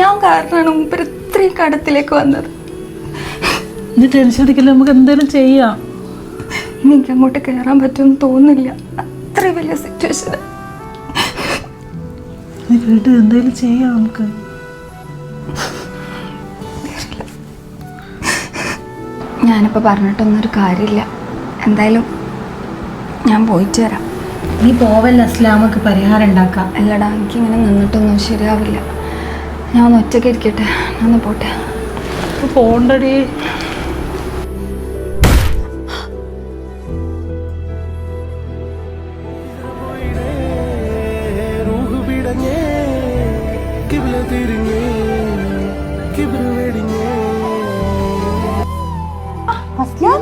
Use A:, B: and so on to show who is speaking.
A: ഞാൻ കാരണമാണ് മൂപ്പര് ഇത്രയും കടത്തിലേക്ക് വന്നത്.
B: നീ ടെൻഷൻ അടിക്കില്ല, നമുക്ക് എന്തെങ്കിലും ചെയ്യാം.
A: എനിക്ക് അങ്ങോട്ട് കയറാൻ പറ്റുമെന്ന് തോന്നുന്നില്ല, അത്ര വലിയ സിറ്റുവേഷൻ.
B: നീ വീട്ടിൽ എന്തെങ്കിലും ചെയ്യാം നമുക്ക്.
A: ഞാനിപ്പോൾ പറഞ്ഞിട്ടൊന്നൊരു കാര്യമില്ല. എന്തായാലും ഞാൻ പോയിട്ട് വരാം.
B: നീ പോവല്ല, അസ്ലാമക്ക് പരിഹാരം ഉണ്ടാക്കാം.
A: അല്ലടാ, എനിക്കിങ്ങനെ നിന്നിട്ടൊന്നും ശരിയാവില്ല. ഞാൻ ഒന്ന് ഒറ്റയ്ക്ക് ഇരിക്കട്ടെ, ഞാൻ ഒന്ന് പോട്ടെ.
B: പോണ്ടടി.
A: അസ്ലാം